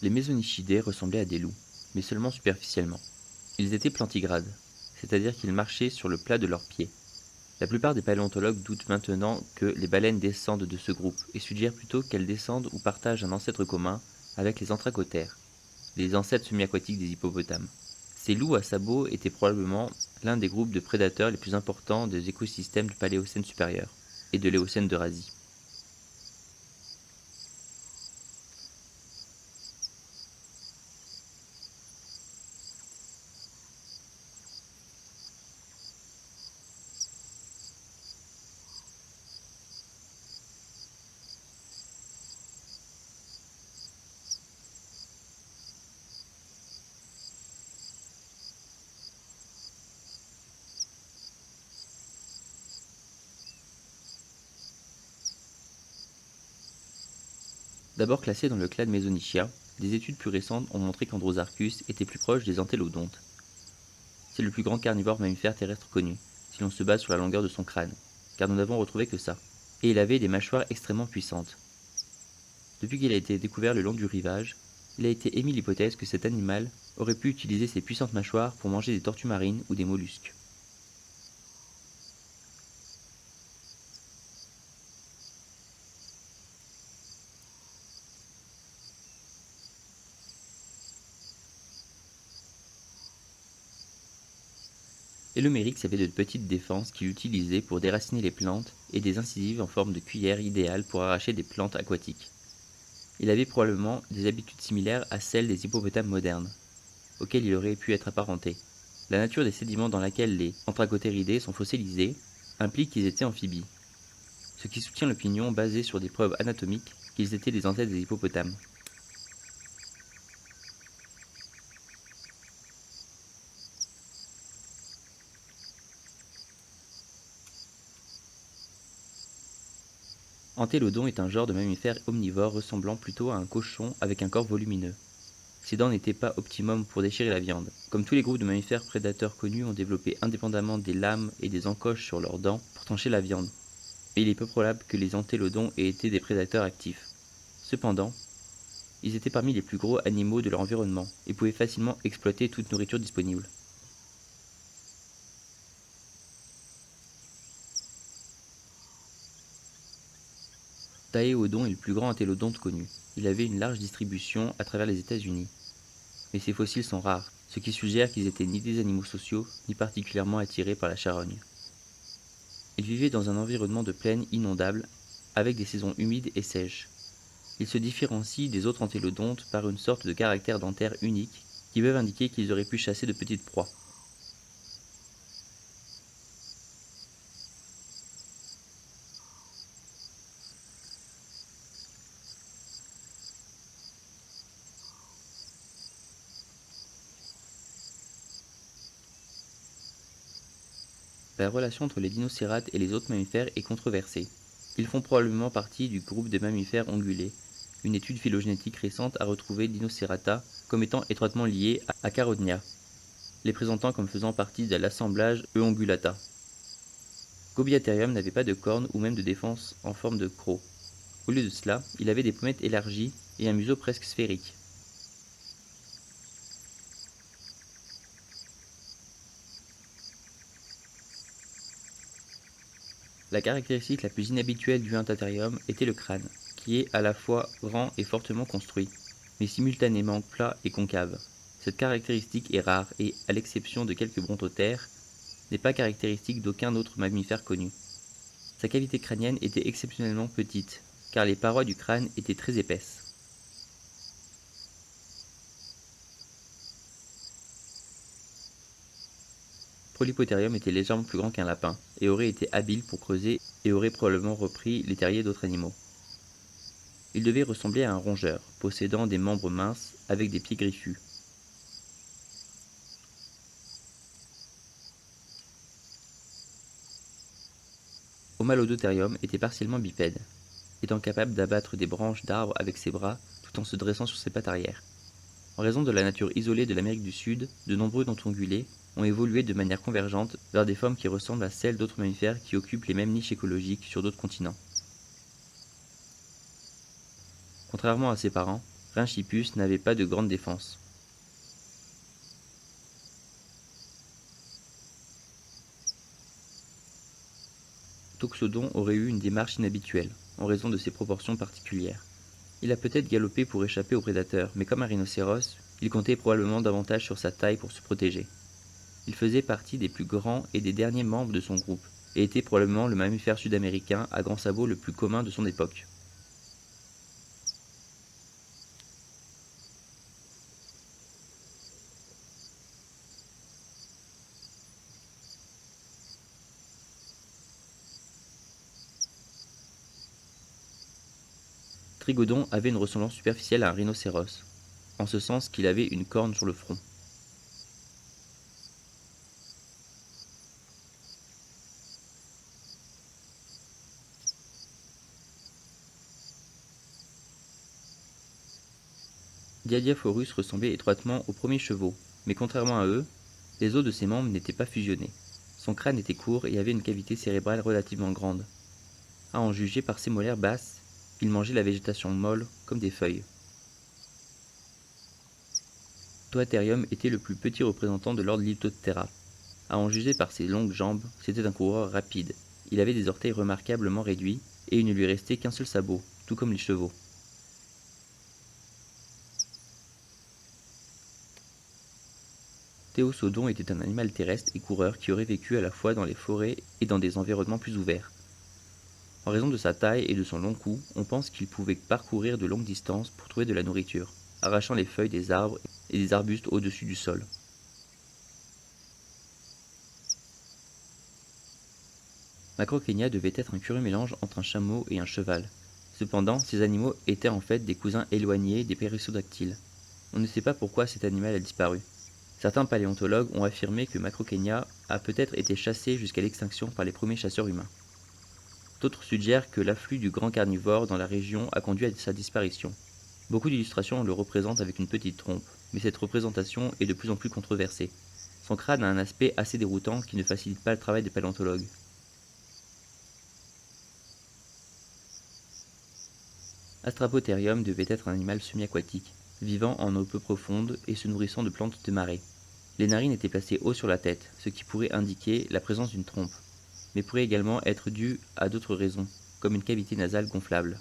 Les Mesonichidae ressemblaient à des loups, mais seulement superficiellement. Ils étaient plantigrades, c'est-à-dire qu'ils marchaient sur le plat de leurs pieds. La plupart des paléontologues doutent maintenant que les baleines descendent de ce groupe et suggèrent plutôt qu'elles descendent ou partagent un ancêtre commun avec les anthracothères, les ancêtres semi-aquatiques des hippopotames. Ces loups à sabots étaient probablement l'un des groupes de prédateurs les plus importants des écosystèmes du Paléocène supérieur et de l'Éocène d'Eurasie. D'abord classés dans le clade Mesonychia, des études plus récentes ont montré qu'Androsarchus était plus proche des entélodontes. C'est le plus grand carnivore mammifère terrestre connu, si l'on se base sur la longueur de son crâne, car nous n'avons retrouvé que ça. Et il avait des mâchoires extrêmement puissantes. Depuis qu'il a été découvert le long du rivage, il a été émis l'hypothèse que cet animal aurait pu utiliser ses puissantes mâchoires pour manger des tortues marines ou des mollusques. Et le Mérix avait de petites défenses qu'il utilisait pour déraciner les plantes et des incisives en forme de cuillère idéales pour arracher des plantes aquatiques. Il avait probablement des habitudes similaires à celles des hippopotames modernes, auxquels il aurait pu être apparenté. La nature des sédiments dans laquelle les Anthracotheridae sont fossilisés implique qu'ils étaient amphibies, ce qui soutient l'opinion basée sur des preuves anatomiques qu'ils étaient des ancêtres des hippopotames. Entélodon est un genre de mammifère omnivore ressemblant plutôt à un cochon avec un corps volumineux. Ses dents n'étaient pas optimum pour déchirer la viande. Comme tous les groupes de mammifères prédateurs connus ont développé indépendamment des lames et des encoches sur leurs dents pour trancher la viande, et il est peu probable que les entélodons aient été des prédateurs actifs. Cependant, ils étaient parmi les plus gros animaux de leur environnement et pouvaient facilement exploiter toute nourriture disponible. Taéodon est le plus grand entélodonte connu. Il avait une large distribution à travers les États-Unis. Mais ces fossiles sont rares, ce qui suggère qu'ils étaient ni des animaux sociaux, ni particulièrement attirés par la charogne. Ils vivaient dans un environnement de plaine inondable, avec des saisons humides et sèches. Ils se différencient des autres entélodontes par une sorte de caractère dentaire unique, qui peuvent indiquer qu'ils auraient pu chasser de petites proies. La relation entre les dinocérates et les autres mammifères est controversée. Ils font probablement partie du groupe des mammifères ongulés. Une étude phylogénétique récente a retrouvé Dinocerata comme étant étroitement liés à Caronia, les présentant comme faisant partie de l'assemblage Eungulata. Gobiatherium n'avait pas de cornes ou même de défense en forme de croc. Au lieu de cela, il avait des pommettes élargies et un museau presque sphérique. La caractéristique la plus inhabituelle du Huntatherium était le crâne, qui est à la fois grand et fortement construit, mais simultanément plat et concave. Cette caractéristique est rare et, à l'exception de quelques brontothères, n'est pas caractéristique d'aucun autre mammifère connu. Sa cavité crânienne était exceptionnellement petite, car les parois du crâne étaient très épaisses. Polypotherium était légèrement plus grand qu'un lapin, et aurait été habile pour creuser et aurait probablement repris les terriers d'autres animaux. Il devait ressembler à un rongeur, possédant des membres minces avec des pieds griffus. Homalodotherium était partiellement bipède, étant capable d'abattre des branches d'arbres avec ses bras tout en se dressant sur ses pattes arrière. En raison de la nature isolée de l'Amérique du Sud, de nombreux dentongulés ont évolué de manière convergente vers des formes qui ressemblent à celles d'autres mammifères qui occupent les mêmes niches écologiques sur d'autres continents. Contrairement à ses parents, Rhinchippus n'avait pas de grande défense. Toxodon aurait eu une démarche inhabituelle, en raison de ses proportions particulières. Il a peut-être galopé pour échapper aux prédateurs, mais comme un rhinocéros, il comptait probablement davantage sur sa taille pour se protéger. Il faisait partie des plus grands et des derniers membres de son groupe, et était probablement le mammifère sud-américain à grands sabots le plus commun de son époque. Trigodon avait une ressemblance superficielle à un rhinocéros, en ce sens qu'il avait une corne sur le front. Diadiaphorus ressemblait étroitement aux premiers chevaux, mais contrairement à eux, les os de ses membres n'étaient pas fusionnés. Son crâne était court et avait une cavité cérébrale relativement grande. À en juger par ses molaires basses, il mangeait la végétation molle comme des feuilles. Toatherium était le plus petit représentant de l'ordre Leptoptera. À en juger par ses longues jambes, c'était un coureur rapide. Il avait des orteils remarquablement réduits et il ne lui restait qu'un seul sabot, tout comme les chevaux. Théosodon était un animal terrestre et coureur qui aurait vécu à la fois dans les forêts et dans des environnements plus ouverts. En raison de sa taille et de son long cou, on pense qu'il pouvait parcourir de longues distances pour trouver de la nourriture, arrachant les feuilles des arbres et des arbustes au-dessus du sol. Macrauchenia devait être un curieux mélange entre un chameau et un cheval. Cependant, ces animaux étaient en fait des cousins éloignés des périssodactyles. On ne sait pas pourquoi cet animal a disparu. Certains paléontologues ont affirmé que Macrauchenia a peut-être été chassé jusqu'à l'extinction par les premiers chasseurs humains. D'autres suggèrent que l'afflux du grand carnivore dans la région a conduit à sa disparition. Beaucoup d'illustrations le représentent avec une petite trompe, mais cette représentation est de plus en plus controversée. Son crâne a un aspect assez déroutant qui ne facilite pas le travail des paléontologues. Astrapotherium devait être un animal semi-aquatique, vivant en eau peu profonde et se nourrissant de plantes de marée. Les narines étaient placées haut sur la tête, ce qui pourrait indiquer la présence d'une trompe, mais pourrait également être dû à d'autres raisons, comme une cavité nasale gonflable.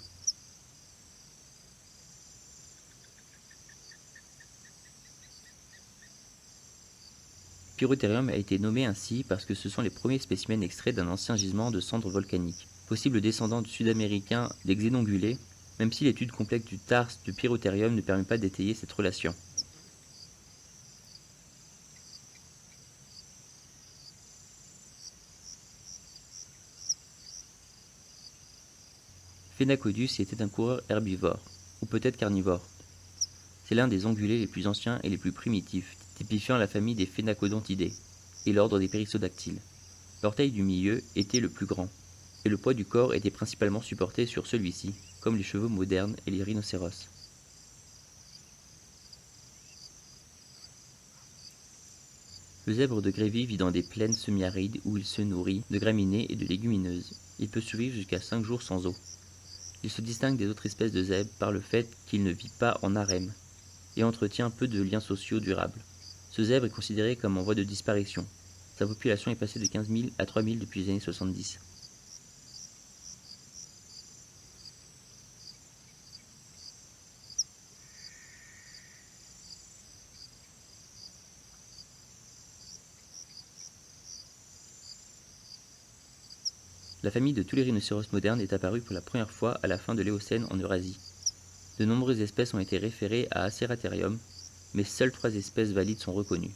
Pyrrhotherium a été nommé ainsi parce que ce sont les premiers spécimens extraits d'un ancien gisement de cendres volcaniques, possible descendant sud-américain des xénongulés, même si l'étude complète du tarse de Pyrrhotherium ne permet pas d'étayer cette relation. Phenacodus était un coureur herbivore, ou peut-être carnivore. C'est l'un des ongulés les plus anciens et les plus primitifs, typifiant la famille des Phénacodontidae et l'ordre des périssodactyles. L'orteil du milieu était le plus grand, et le poids du corps était principalement supporté sur celui-ci, comme les chevaux modernes et les rhinocéros. Le zèbre de Grévy vit dans des plaines semi-arides où il se nourrit de graminées et de légumineuses. Il peut survivre jusqu'à 5 jours sans eau. Il se distingue des autres espèces de zèbres par le fait qu'il ne vit pas en harem et entretient peu de liens sociaux durables. Ce zèbre est considéré comme en voie de disparition. Sa population est passée de 15 000 à 3 000 depuis les années 70. La famille de tous les rhinocéros modernes est apparue pour la première fois à la fin de l'Éocène en Eurasie. De nombreuses espèces ont été référées à Aceratherium, mais seules 3 espèces valides sont reconnues.